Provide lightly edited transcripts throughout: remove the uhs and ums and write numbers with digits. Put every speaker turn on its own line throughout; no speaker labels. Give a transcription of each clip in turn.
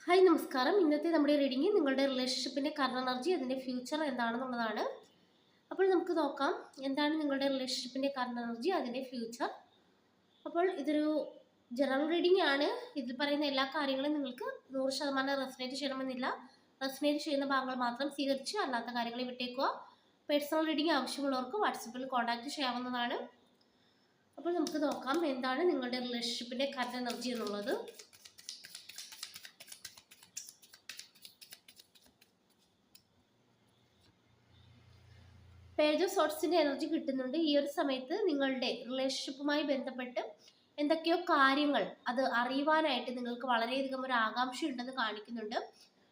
Hi നമസ്കാരം. ഇന്നത്തെ നമ്മുടെ റീഡിംഗ് നിങ്ങളുടെ റിലേഷൻഷിപ്പിൻ്റെ കറണ്ട് എനർജി അതിൻ്റെ ഫ്യൂച്ചർ എന്താണെന്നുള്ളതാണ്. അപ്പോൾ നമുക്ക് നോക്കാം എന്താണ് നിങ്ങളുടെ റിലേഷൻഷിപ്പിൻ്റെ കറണ്ട് എനർജി അതിൻ്റെ ഫ്യൂച്ചർ. അപ്പോൾ ഇതൊരു ജനറൽ റീഡിംഗ് ആണ്. ഇതിൽ പറയുന്ന എല്ലാ കാര്യങ്ങളും നിങ്ങൾക്ക് 100% റെസനേറ്റ് ചെയ്യണമെന്നില്ല. റെസനേറ്റ് ചെയ്യുന്ന ഭാഗങ്ങൾ മാത്രം സ്വീകരിച്ച് അല്ലാത്ത കാര്യങ്ങളെ വിട്ടേക്കുക. പേഴ്സണൽ റീഡിംഗ് ആവശ്യമുള്ളവർക്ക് വാട്സപ്പിൽ കോൺടാക്റ്റ് ചെയ്യാവുന്നതാണ്. അപ്പോൾ നമുക്ക് നോക്കാം എന്താണ് നിങ്ങളുടെ റിലേഷൻഷിപ്പിൻ്റെ കറണ്ട് എനർജി എന്നുള്ളത്. പേജ് ഓഫ് സോട്ട്സിന്റെ എനർജി കിട്ടുന്നുണ്ട്. ഈ ഒരു സമയത്ത് നിങ്ങളുടെ റിലേഷൻഷിപ്പുമായി ബന്ധപ്പെട്ട് എന്തൊക്കെയോ കാര്യങ്ങൾ അത് അറിയുവാനായിട്ട് നിങ്ങൾക്ക് വളരെയധികം ഒരു ആകാംക്ഷ ഉണ്ടെന്ന് കാണിക്കുന്നുണ്ട്.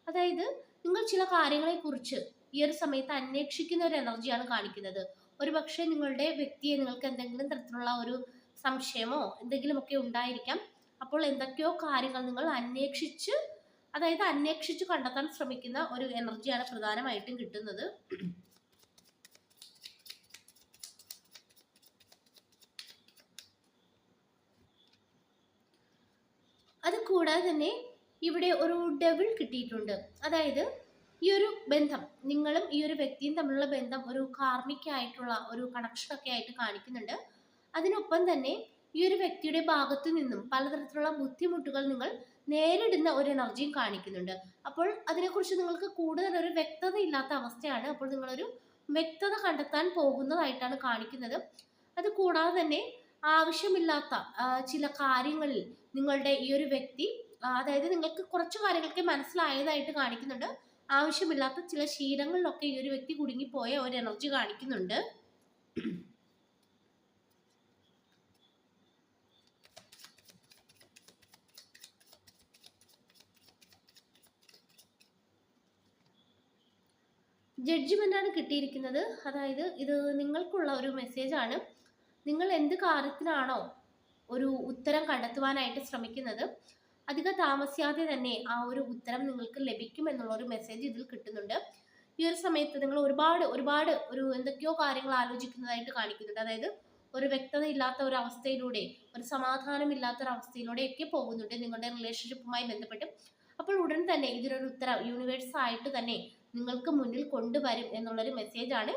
അതായത് നിങ്ങൾ ചില കാര്യങ്ങളെ കുറിച്ച് ഈ ഒരു സമയത്ത് അന്വേഷിക്കുന്ന ഒരു എനർജിയാണ് കാണിക്കുന്നത്. ഒരു പക്ഷേ നിങ്ങളുടെ വ്യക്തിയെ നിങ്ങൾക്ക് എന്തെങ്കിലും തരത്തിലുള്ള ഒരു സംശയമോ എന്തെങ്കിലുമൊക്കെ ഉണ്ടായിരിക്കാം. അപ്പോൾ എന്തൊക്കെയോ കാര്യങ്ങൾ നിങ്ങൾ അന്വേഷിച്ച് കണ്ടെത്താൻ ശ്രമിക്കുന്ന ഒരു എനർജിയാണ് പ്രധാനമായിട്ടും കിട്ടുന്നത്. അത് കൂടാതെ തന്നെ ഇവിടെ ഒരു ഡെവിൾ കിട്ടിയിട്ടുണ്ട്. അതായത് ഈ ഒരു ബന്ധം നിങ്ങളും ഈ ഒരു വ്യക്തിയും തമ്മിലുള്ള ബന്ധം ഒരു കാർമികമായിട്ടുള്ള ഒരു കണക്ഷനൊക്കെ ആയിട്ട് കാണിക്കുന്നുണ്ട്. അതിനൊപ്പം തന്നെ ഈ ഒരു വ്യക്തിയുടെ ഭാഗത്തു നിന്നും പലതരത്തിലുള്ള ബുദ്ധിമുട്ടുകൾ നിങ്ങൾ നേരിടുന്ന ഒരു എനർജിയും കാണിക്കുന്നുണ്ട്. അപ്പോൾ അതിനെക്കുറിച്ച് നിങ്ങൾക്ക് കൂടുതൽ ഒരു വ്യക്തത ഇല്ലാത്ത അവസ്ഥയാണ്. അപ്പോൾ നിങ്ങളൊരു വ്യക്തത കണ്ടെത്താൻ പോകുന്നതായിട്ടാണ് കാണിക്കുന്നത്. അത് കൂടാതെ തന്നെ ആവശ്യമില്ലാത്ത ചില കാര്യങ്ങളിൽ നിങ്ങളുടെ ഈ ഒരു വ്യക്തി അതായത് നിങ്ങൾക്ക് കുറച്ച് കാര്യങ്ങളൊക്കെ മനസ്സിലായതായിട്ട് കാണിക്കുന്നുണ്ട്. ആവശ്യമില്ലാത്ത ചില ശീലങ്ങളിലൊക്കെ ഈ ഒരു വ്യക്തി കുടുങ്ങിപ്പോയ ഒരു എനർജി കാണിക്കുന്നുണ്ട്. ജഡ്ജ്മെന്റ് ആണ് കിട്ടിയിരിക്കുന്നത്. അതായത് ഇത് നിങ്ങൾക്കുള്ള ഒരു മെസ്സേജ് ആണ്. നിങ്ങൾ എന്ത് കാര്യത്തിനാണോ ഒരു ഉത്തരം കണ്ടെത്തുവാനായിട്ട് ശ്രമിക്കുന്നത് അധിക താമസിയാതെ തന്നെ ആ ഒരു ഉത്തരം നിങ്ങൾക്ക് ലഭിക്കും എന്നുള്ള ഒരു മെസ്സേജ് ഇതിൽ കിട്ടുന്നുണ്ട്. ഈ ഒരു സമയത്ത് നിങ്ങൾ ഒരുപാട് ഒരു എന്തൊക്കെയോ കാര്യങ്ങൾ ആലോചിക്കുന്നതായിട്ട് കാണിക്കുന്നുണ്ട്. അതായത് ഒരു വ്യക്തത ഇല്ലാത്ത ഒരു അവസ്ഥയിലൂടെ, ഒരു സമാധാനമില്ലാത്ത ഒരു അവസ്ഥയിലൂടെയൊക്കെ പോകുന്നുണ്ട് നിങ്ങളുടെ റിലേഷൻഷിപ്പുമായി ബന്ധപ്പെട്ട്. അപ്പോൾ ഉടൻ തന്നെ ഇതിനൊരു ഉത്തരം യൂണിവേഴ്സ് ആയിട്ട് തന്നെ നിങ്ങൾക്ക് മുന്നിൽ കൊണ്ടുവരും എന്നുള്ളൊരു മെസ്സേജാണ്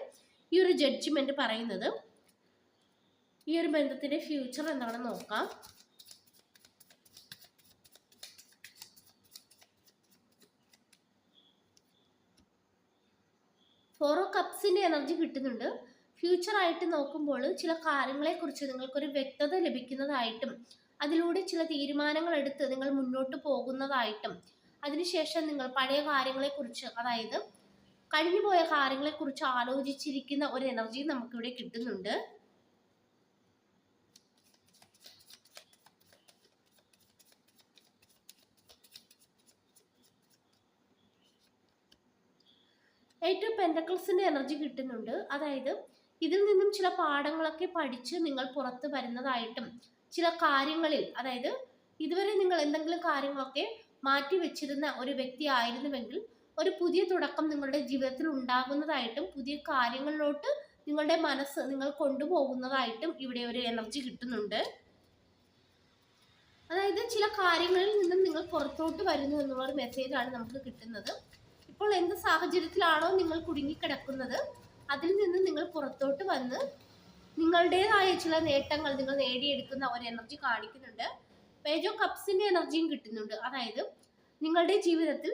ഈ ഒരു ജഡ്ജ്മെന്റ് പറയുന്നത്. ഈ ഒരു ബന്ധത്തിന്റെ ഫ്യൂച്ചർ എന്താണെന്ന് നോക്കാം. ഫോർ ഓഫ് കപ്സിന്റെ എനർജി കിട്ടുന്നുണ്ട്. ഫ്യൂച്ചർ ആയിട്ട് നോക്കുമ്പോൾ ചില കാര്യങ്ങളെക്കുറിച്ച് നിങ്ങൾക്കൊരു വ്യക്തത ലഭിക്കുന്നതായിട്ടും അതിലൂടെ ചില തീരുമാനങ്ങൾ എടുത്ത് നിങ്ങൾ മുന്നോട്ട് പോകുന്നതായിട്ടും അതിനുശേഷം നിങ്ങൾ പഴയ കാര്യങ്ങളെക്കുറിച്ച് അതായത് കഴിഞ്ഞുപോയ കാര്യങ്ങളെക്കുറിച്ച് ആലോചിച്ചിരിക്കുന്ന ഒരു എനർജി നമുക്കിവിടെ കിട്ടുന്നുണ്ട്. എയ്റ്റ് ഓഫ് പെന്റക്കിൾസിന്റെ എനർജി കിട്ടുന്നുണ്ട്. അതായത് ഇതിൽ നിന്നും ചില പാഠങ്ങളൊക്കെ പഠിച്ച് നിങ്ങൾ പുറത്ത് വരുന്നതായിട്ടും ചില കാര്യങ്ങളിൽ അതായത് ഇതുവരെ നിങ്ങൾ എന്തെങ്കിലും കാര്യങ്ങളൊക്കെ മാറ്റി വെച്ചിരുന്ന ഒരു വ്യക്തി ആയിരുന്നുവെങ്കിൽ ഒരു പുതിയ തുടക്കം നിങ്ങളുടെ ജീവിതത്തിൽ ഉണ്ടാകുന്നതായിട്ടും പുതിയ കാര്യങ്ങളിലോട്ട് നിങ്ങളുടെ മനസ്സ് നിങ്ങൾ കൊണ്ടുപോകുന്നതായിട്ടും ഇവിടെ ഒരു എനർജി കിട്ടുന്നുണ്ട്. അതായത് ചില കാര്യങ്ങളിൽ നിന്നും നിങ്ങൾ പുറത്തോട്ട് വരുന്നു എന്നുള്ള ഒരു മെസ്സേജാണ് നമുക്ക് കിട്ടുന്നത്. ഇപ്പോൾ എന്ത് സാഹചര്യത്തിലാണോ നിങ്ങൾ കുടുങ്ങിക്കിടക്കുന്നത് അതിൽ നിന്ന് നിങ്ങൾ പുറത്തോട്ട് വന്ന് നിങ്ങളുടേതായ ചില നേട്ടങ്ങൾ നിങ്ങൾ നേടിയെടുക്കുന്ന ഒരു എനർജി കാണിക്കുന്നുണ്ട്. പേജ് ഓഫ് കപ്സിന്റെ എനർജിയും കിട്ടുന്നുണ്ട്. അതായത് നിങ്ങളുടെ ജീവിതത്തിൽ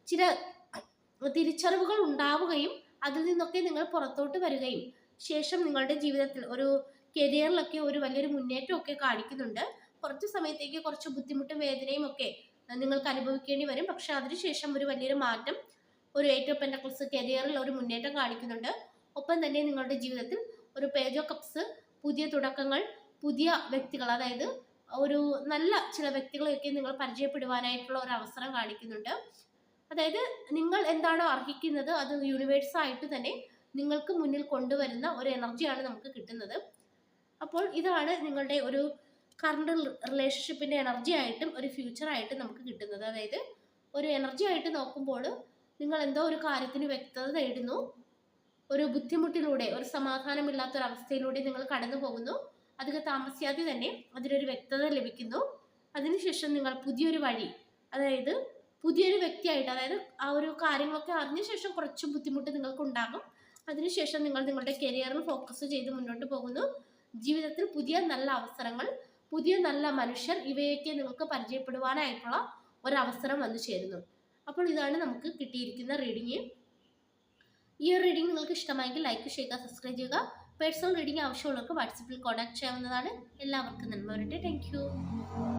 ചില തിരിച്ചറിവുകൾ ഉണ്ടാവുകയും അതിൽ നിന്നൊക്കെ നിങ്ങൾ പുറത്തോട്ട് വരികയും ശേഷം നിങ്ങളുടെ ജീവിതത്തിൽ ഒരു കരിയറിലൊക്കെ ഒരു വലിയൊരു മുന്നേറ്റമൊക്കെ കാണിക്കുന്നുണ്ട്. കുറച്ച് സമയത്തേക്ക് കുറച്ച് ബുദ്ധിമുട്ടും വേദനയും ഒക്കെ നിങ്ങൾക്ക് അനുഭവിക്കേണ്ടി വരും. പക്ഷെ അതിനുശേഷം ഒരു വലിയൊരു മാറ്റം, ഒരു എയ്റ്റ് ഓഫ് പെന്റക്കിൾസ് കരിയറിൽ ഒരു മുന്നേറ്റം കാണിക്കുന്നുണ്ട്. ഒപ്പം തന്നെ നിങ്ങളുടെ ജീവിതത്തിൽ ഒരു പേജ് ഓഫ് കപ്സ്, പുതിയ തുടക്കങ്ങൾ, പുതിയ വ്യക്തികൾ, അതായത് ഒരു നല്ല ചില വ്യക്തികളെയൊക്കെ നിങ്ങൾ പരിചയപ്പെടുവാനായിട്ടുള്ള ഒരു അവസരം കാണിക്കുന്നുണ്ട്. അതായത് നിങ്ങൾ എന്താണോ അർഹിക്കുന്നത് അത് യൂണിവേഴ്സ് ആയിട്ട് തന്നെ നിങ്ങൾക്ക് മുന്നിൽ കൊണ്ടുവരുന്ന ഒരു എനർജിയാണ് നമുക്ക് കിട്ടുന്നത്. അപ്പോൾ ഇതാണ് നിങ്ങളുടെ ഒരു കറണ്ട് റിലേഷൻഷിപ്പിന്റെ എനർജി ആയിട്ടും ഒരു ഫ്യൂച്ചർ ആയിട്ടും നമുക്ക് കിട്ടുന്നത്. അതായത് ഒരു എനർജി ആയിട്ട് നോക്കുമ്പോൾ നിങ്ങൾ എന്തോ ഒരു കാര്യത്തിന് വ്യക്തത നേടുന്നു, ഒരു ബുദ്ധിമുട്ടിലൂടെ, ഒരു സമാധാനമില്ലാത്തൊരവസ്ഥയിലൂടെ നിങ്ങൾ കടന്നു പോകുന്നു. അധികം താമസിയാതെ തന്നെ അതിനൊരു വ്യക്തത ലഭിക്കുന്നു. അതിനുശേഷം നിങ്ങൾ പുതിയൊരു വഴി, അതായത് പുതിയൊരു വ്യക്തിയായിട്ട്, അതായത് ആ ഒരു കാര്യങ്ങളൊക്കെ അറിഞ്ഞ ശേഷം കുറച്ച് ബുദ്ധിമുട്ട് നിങ്ങൾക്ക് ഉണ്ടാകും. അതിനുശേഷം നിങ്ങൾ നിങ്ങളുടെ കരിയറിൽ ഫോക്കസ് ചെയ്ത് മുന്നോട്ട് പോകുന്നു. ജീവിതത്തിൽ പുതിയ നല്ല അവസരങ്ങൾ, പുതിയ നല്ല മനുഷ്യർ, ഇവയൊക്കെ നിങ്ങൾക്ക് പരിചയപ്പെടുവാനായിട്ടുള്ള ഒരവസരം വന്നു ചേരുന്നു. അപ്പോൾ ഇതാണ് നമുക്ക് കിട്ടിയിരിക്കുന്ന റീഡിങ്. ഈ ഒരു റീഡിങ് നിങ്ങൾക്ക് ഇഷ്ടമായെങ്കിൽ ലൈക്ക് ചെയ്യുക, സബ്സ്ക്രൈബ് ചെയ്യുക. പേഴ്സണൽ റീഡിങ് ആവശ്യമുള്ളവർക്ക് വാട്സപ്പിൽ കോൺടാക്ട് ചെയ്യാവുന്നതാണ്. എല്ലാവർക്കും നന്മ വരട്ടെ. Thank you.